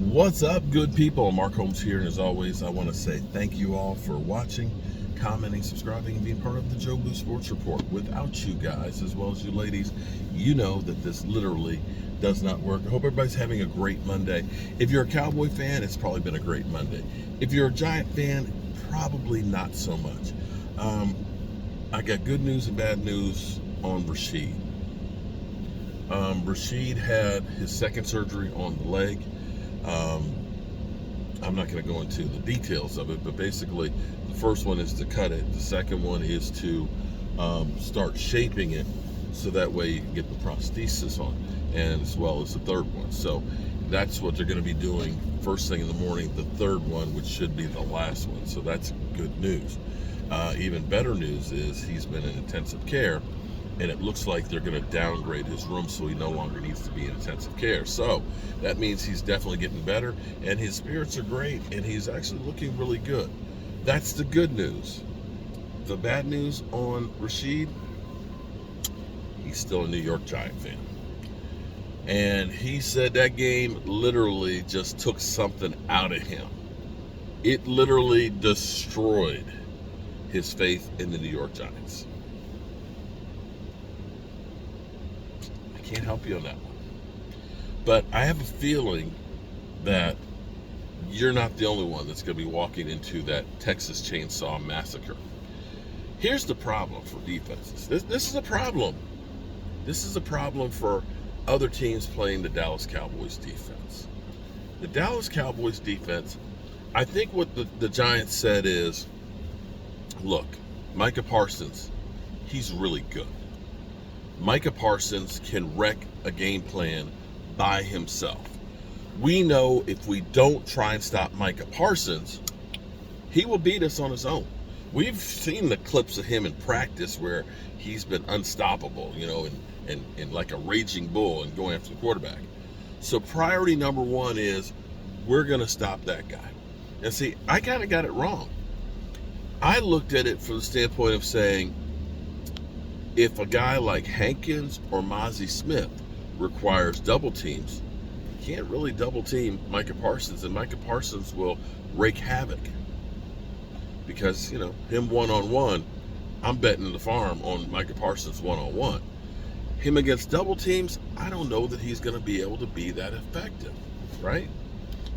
What's up, good people? Mark Holmes here, and as always, I want to say thank you all for watching, commenting, subscribing, and being part of the Joe Blue Sports Report. Without you guys, as well as you ladies, you know that this literally does not work. I hope everybody's having a great Monday. If you're a Cowboy fan, it's probably been a great Monday. If you're a Giant fan, probably not so much. I got good news and bad news on Rashid. Rashid had his second surgery on the leg. I'm not going to go into the details of it, but basically the first one is to cut it. The second one is to start shaping it so that way you can get the prosthesis on, and as well as the third one. So that's what they're going to be doing first thing in the morning, the third one, which should be the last one. So that's good news. Even better news is he's been in intensive care, and it looks like they're going to downgrade his room so he no longer needs to be in intensive care. So that means he's definitely getting better, and his spirits are great, and he's actually looking really good. That's the good news. The bad news on Rashid, he's still a New York Giant fan. And he said that game literally just took something out of him. It literally destroyed his faith in the New York Giants. Can't help you on that one. But I have a feeling that you're not the only one that's going to be walking into that Texas Chainsaw Massacre. Here's the problem for defenses. This is a problem. This is a problem for other teams playing the Dallas Cowboys defense. The Dallas Cowboys defense, I think what the Giants said is, look, Micah Parsons, he's really good. Micah Parsons can wreck a game plan by himself. We know if we don't try and stop Micah Parsons, he will beat us on his own. We've seen the clips of him in practice where he's been unstoppable, and like a raging bull and going after the quarterback. So priority number one is we're going to stop that guy. And see, I kind of got it wrong. I looked at it from the standpoint of saying, if a guy like Hankins or Mozzie Smith requires double teams, you can't really double team Micah Parsons, and Micah Parsons will wreak havoc. Because, him one-on-one, I'm betting the farm on Micah Parsons one-on-one. Him against double teams, I don't know that he's going to be able to be that effective, right?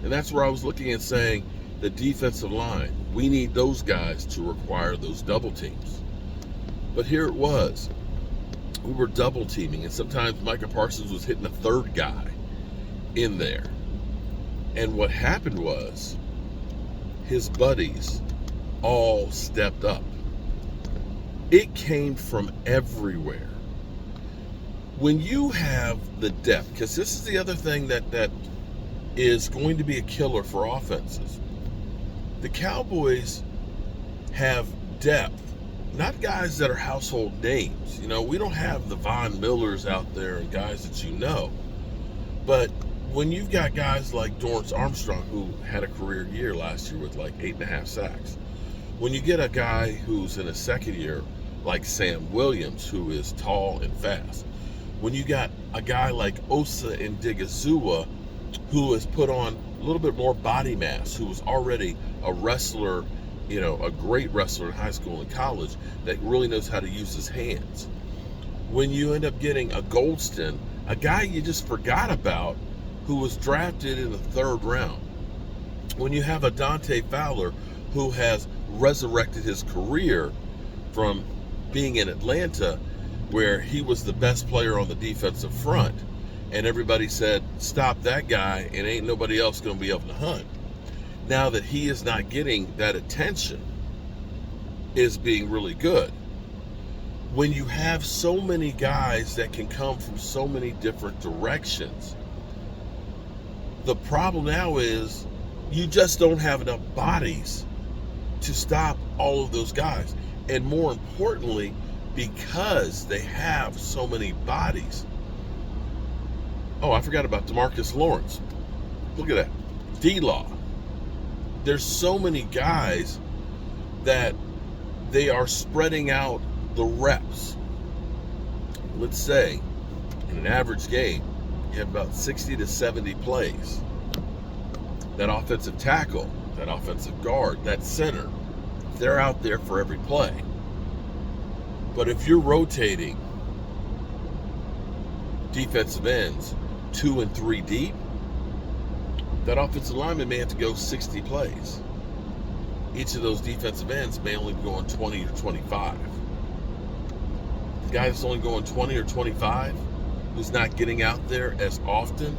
And that's where I was looking at saying the defensive line, we need those guys to require those double teams. But here it was. We were double teaming, and sometimes Micah Parsons was hitting a third guy in there. And what happened was his buddies all stepped up. It came from everywhere. When you have the depth, because this is the other thing that is going to be a killer for offenses. The Cowboys have depth. Not guys that are household names. We don't have the Von Millers out there and guys that you know. But when you've got guys like Dorrance Armstrong, who had a career year last year with like 8.5 sacks. When you get a guy who's in his second year, like Sam Williams, who is tall and fast. When you got a guy like Osa Ndigizua, who has put on a little bit more body mass, who was already a wrestler, a great wrestler in high school and college that really knows how to use his hands. When you end up getting a Goldston, a guy you just forgot about who was drafted in the third round. When you have a Dante Fowler who has resurrected his career from being in Atlanta where he was the best player on the defensive front, and everybody said, stop that guy and ain't nobody else going to be able to hunt. Now that he is not getting that attention, is being really good. When you have so many guys that can come from so many different directions, the problem now is you just don't have enough bodies to stop all of those guys. And more importantly, because they have so many bodies. Oh, I forgot about DeMarcus Lawrence. Look at that. D-Law. There's so many guys that they are spreading out the reps. Let's say in an average game, you have about 60 to 70 plays. that offensive tackle, that offensive guard, that center, they're out there for every play. But if you're rotating defensive ends 2 and 3 deep, that offensive lineman may have to go 60 plays. Each of those defensive ends may only go on 20 or 25. The guy that's only going 20 or 25, who's not getting out there as often,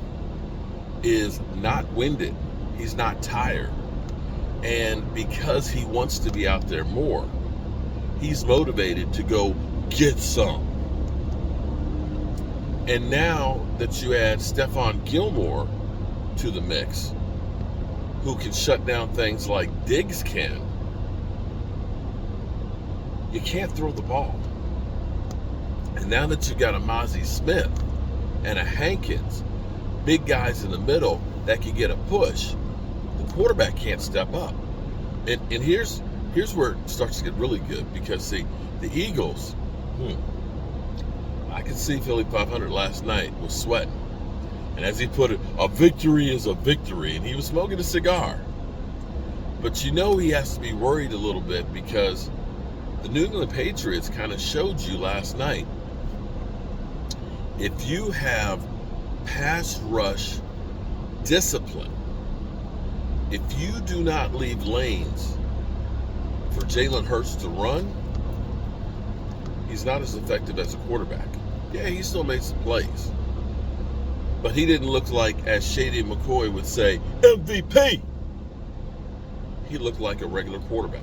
is not winded. He's not tired. And because he wants to be out there more, he's motivated to go get some. And now that you add Stephon Gilmore to the mix, who can shut down things like Diggs can, you can't throw the ball. And now that you got a Mozzie Smith and a Hankins, big guys in the middle that can get a push, the quarterback can't step up. And here's where it starts to get really good, because see, the Eagles, I could see Philly 500 last night was sweating. And as he put it, a victory is a victory. And he was smoking a cigar. But you know he has to be worried a little bit, because the New England Patriots kind of showed you last night, if you have pass rush discipline, if you do not leave lanes for Jalen Hurts to run, he's not as effective as a quarterback. Yeah, he still made some plays, but he didn't look like, as Shady McCoy would say, MVP. He looked like a regular quarterback.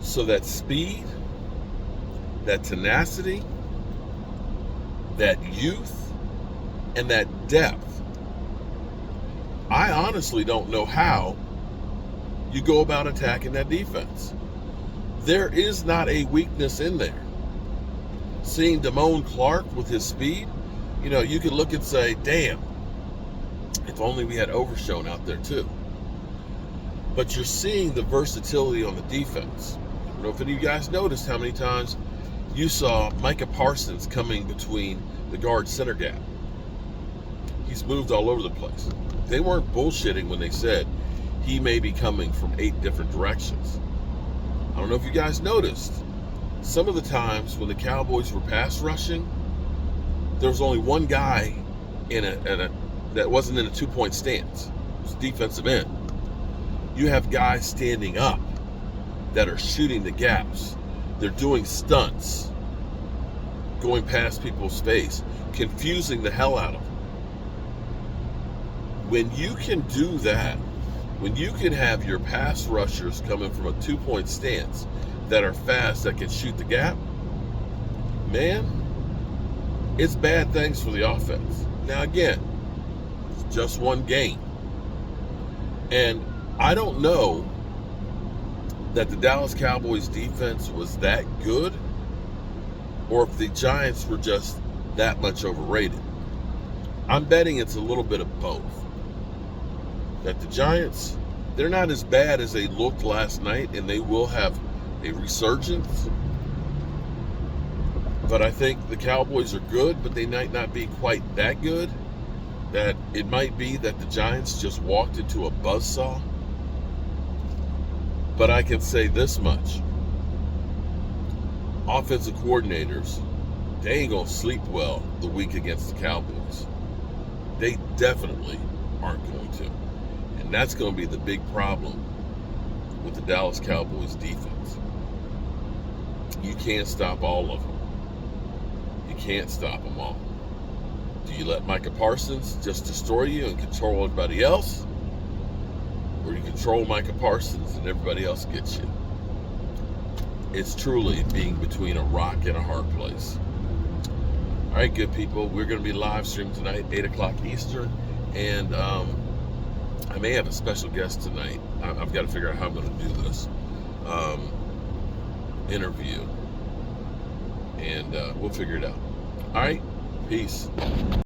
So that speed, that tenacity, that youth, and that depth, I honestly don't know how you go about attacking that defense. There is not a weakness in there. Seeing Damone Clark with his speed, you could look and say, damn, if only we had Overshown out there too. But you're seeing the versatility on the defense. I don't know if any of you guys noticed how many times you saw Micah Parsons coming between the guard center gap. He's moved all over the place. They weren't bullshitting when they said he may be coming from 8 different directions. I don't know if you guys noticed, some of the times when the Cowboys were pass rushing, there was only one guy that wasn't in a 2-point stance. It was defensive end. You have guys standing up that are shooting the gaps. They're doing stunts, going past people's face, confusing the hell out of them. When you can do that, when you can have your pass rushers coming from a 2-point stance that are fast, that can shoot the gap, man, it's bad things for the offense. Now again, it's just one game. And I don't know that the Dallas Cowboys defense was that good, or if the Giants were just that much overrated. I'm betting it's a little bit of both. That the Giants, they're not as bad as they looked last night, and they will have a resurgence. But I think the Cowboys are good, but they might not be quite that good. That it might be that the Giants just walked into a buzzsaw. But I can say this much. Offensive coordinators, they ain't going to sleep well the week against the Cowboys. They definitely aren't going to. And that's going to be the big problem with the Dallas Cowboys defense. You can't stop all of them. You can't stop them all. Do you let Micah Parsons just destroy you and control everybody else? Or do you control Micah Parsons and everybody else gets you? It's truly being between a rock and a hard place. All right, good people. We're going to be live streaming tonight, 8 o'clock Eastern. And I may have a special guest tonight. I've got to figure out how I'm going to do this interview. And we'll figure it out. All right, peace.